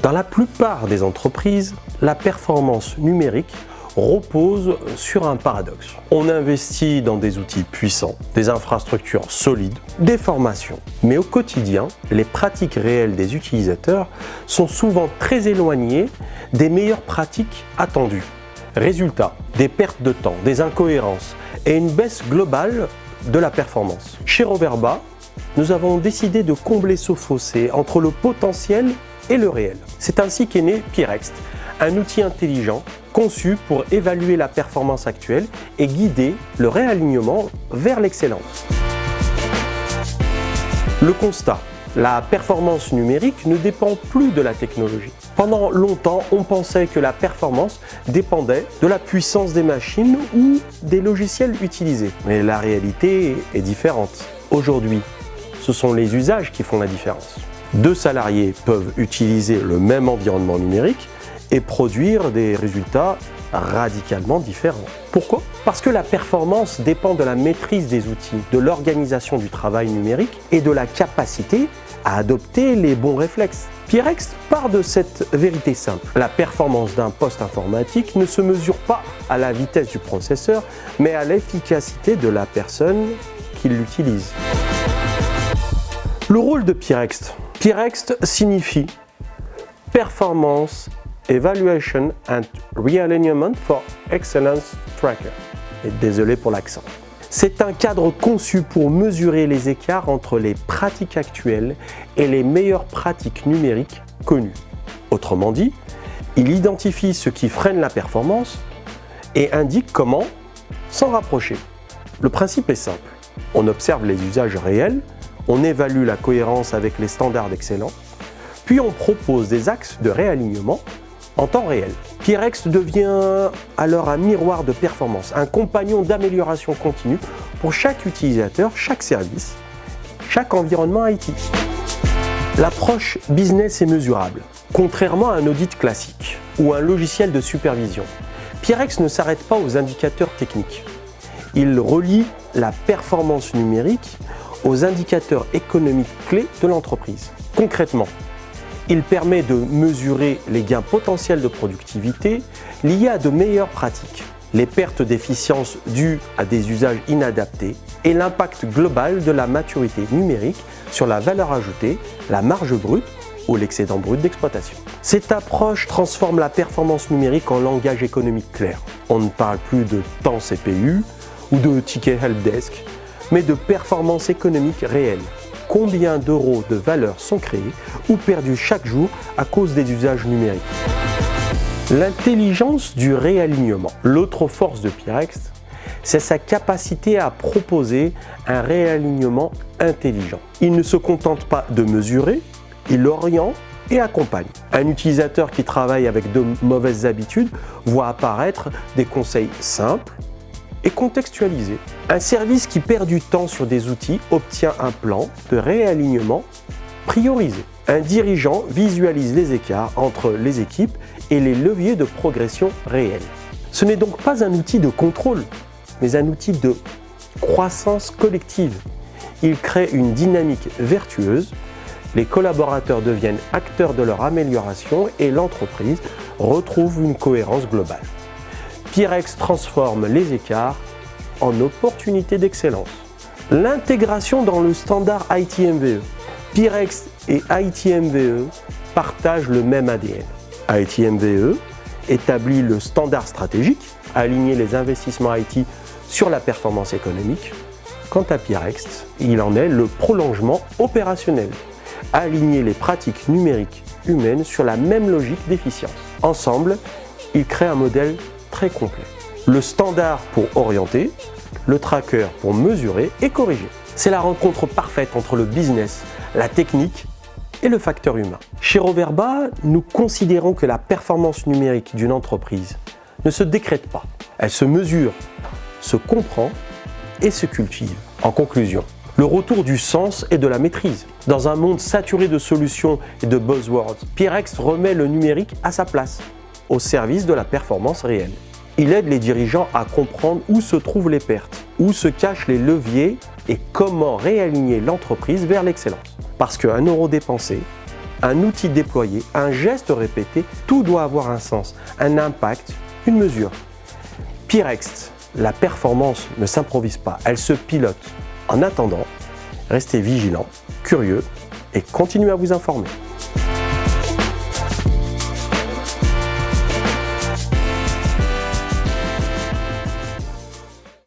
Dans la plupart des entreprises, la performance numérique repose sur un paradoxe. On investit dans des outils puissants, des infrastructures solides, des formations. Mais au quotidien, les pratiques réelles des utilisateurs sont souvent très éloignées des meilleures pratiques attendues. Résultat, des pertes de temps, des incohérences et une baisse globale de la performance. Chez Roverba, nous avons décidé de combler ce fossé entre le potentiel et le réel. C'est ainsi qu'est né Pirext, un outil intelligent conçu pour évaluer la performance actuelle et guider le réalignement vers l'excellence. Le constat, la performance numérique ne dépend plus de la technologie. Pendant longtemps, on pensait que la performance dépendait de la puissance des machines ou des logiciels utilisés. Mais la réalité est différente. Aujourd'hui, ce sont les usages qui font la différence. 2 salariés peuvent utiliser le même environnement numérique et produire des résultats radicalement différents. Pourquoi? Parce que la performance dépend de la maîtrise des outils, de l'organisation du travail numérique et de la capacité à adopter les bons réflexes. Pirext part de cette vérité simple. La performance d'un poste informatique ne se mesure pas à la vitesse du processeur, mais à l'efficacité de la personne qui l'utilise. Le rôle de Pirext. Pirext signifie Performance Evaluation and Realignment for Excellence Tracker. Et désolé pour l'accent. C'est un cadre conçu pour mesurer les écarts entre les pratiques actuelles et les meilleures pratiques numériques connues. Autrement dit, il identifie ce qui freine la performance et indique comment s'en rapprocher. Le principe est simple. On observe les usages réels, on évalue la cohérence avec les standards d'excellence, puis on propose des axes de réalignement en temps réel. Pirext devient alors un miroir de performance, un compagnon d'amélioration continue pour chaque utilisateur, chaque service, chaque environnement IT. L'approche business est mesurable. Contrairement à un audit classique ou un logiciel de supervision, Pirext ne s'arrête pas aux indicateurs techniques. Il relie la performance numérique aux indicateurs économiques clés de l'entreprise. Concrètement, il permet de mesurer les gains potentiels de productivité liés à de meilleures pratiques, les pertes d'efficience dues à des usages inadaptés et l'impact global de la maturité numérique sur la valeur ajoutée, la marge brute ou l'excédent brut d'exploitation. Cette approche transforme la performance numérique en langage économique clair. On ne parle plus de temps CPU ou de ticket helpdesk, mais de performance économique réelle. Combien d'euros de valeur sont créés ou perdus chaque jour à cause des usages numériques? L'intelligence du réalignement. L'autre force de Pirext, c'est sa capacité à proposer un réalignement intelligent. Il ne se contente pas de mesurer, il oriente et accompagne. Un utilisateur qui travaille avec de mauvaises habitudes voit apparaître des conseils simples et contextualisé. Un service qui perd du temps sur des outils obtient un plan de réalignement priorisé. Un dirigeant visualise les écarts entre les équipes et les leviers de progression réels. Ce n'est donc pas un outil de contrôle, mais un outil de croissance collective. Il crée une dynamique vertueuse, les collaborateurs deviennent acteurs de leur amélioration et l'entreprise retrouve une cohérence globale. Pirext transforme les écarts en opportunités d'excellence. L'intégration dans le standard ITMVE. Pirext et ITMVE partagent le même ADN. ITMVE établit le standard stratégique, aligner les investissements IT sur la performance économique. Quant à Pirext, il en est le prolongement opérationnel, aligner les pratiques numériques humaines sur la même logique d'efficience. Ensemble, ils créent un modèle très complet. Le standard pour orienter, le tracker pour mesurer et corriger. C'est la rencontre parfaite entre le business, la technique et le facteur humain. Chez Roverba, nous considérons que la performance numérique d'une entreprise ne se décrète pas. Elle se mesure, se comprend et se cultive. En conclusion, le retour du sens et de la maîtrise. Dans un monde saturé de solutions et de buzzwords, Pirext remet le numérique à sa place, au service de la performance réelle. Il aide les dirigeants à comprendre où se trouvent les pertes, où se cachent les leviers et comment réaligner l'entreprise vers l'excellence. Parce qu'un euro dépensé un outil déployé, un geste répété, tout doit avoir un sens, un impact, une mesure. Pirext, la performance ne s'improvise pas, elle se pilote. En attendant, restez vigilants, curieux et continuez à vous informer.